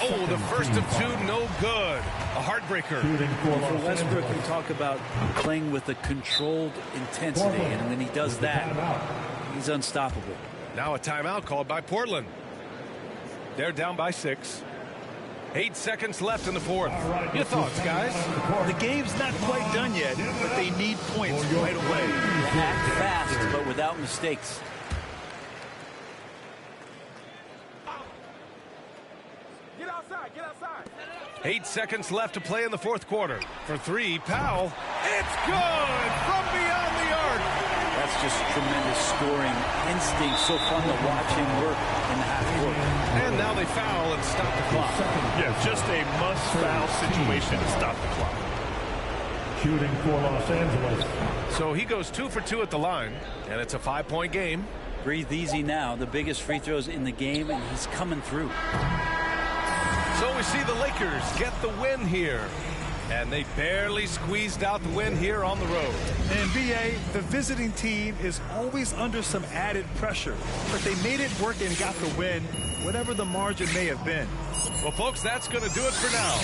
Oh, the first of two, no good. A heartbreaker. For Westbrook, you talk about playing with a controlled intensity, and when he does that, he's unstoppable. Now a timeout called by Portland. They're down by 6. 8 seconds left in the fourth. Your thoughts, guys? The game's not quite done yet, but they need points right away. Act fast, but without mistakes. Get outside. 8 seconds left to play in the fourth quarter. For 3, Powell. It's good from beyond the arc. That's just tremendous scoring instinct. So fun to watch him work in the half court. And now they foul and stop the clock. Yeah, just a must-foul situation to stop the clock. Shooting for Los Angeles. So he goes 2 for 2 at the line, and it's a 5-point game. Breathe easy now. The biggest free throws in the game, and he's coming through. So we see the Lakers get the win here. And they barely squeezed out the win here on the road. And BA, the visiting team is always under some added pressure, but they made it work and got the win, whatever the margin may have been. Well, folks, that's going to do it for now.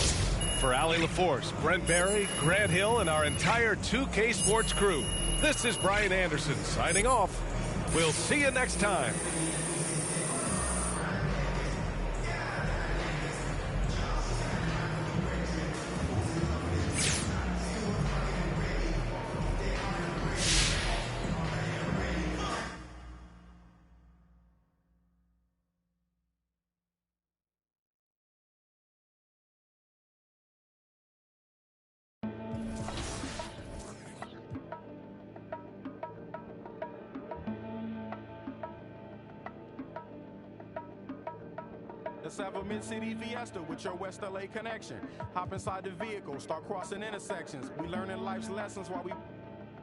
For Allie LaForce, Brent Barry, Grant Hill, and our entire 2K Sports crew, this is Brian Anderson signing off. We'll see you next time. Let's have a mid-city fiesta with your West LA connection. Hop inside the vehicle, start crossing intersections. We learning life's lessons while we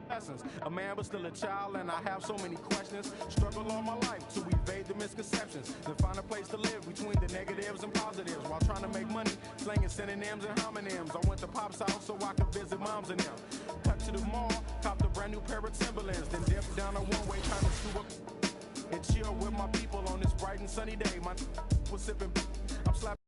lessons. A man but still a child, and I have so many questions. Struggle all my life to evade the misconceptions. Then find a place to live between the negatives and positives while trying to make money, slanging synonyms and homonyms. I went to Pop's house so I could visit moms and them. Cut to the mall, copped a brand new pair of Timberlands, then dipped down a one-way trying to screw up and chill with my people on this bright and sunny day. My was sipping, I'm slapping.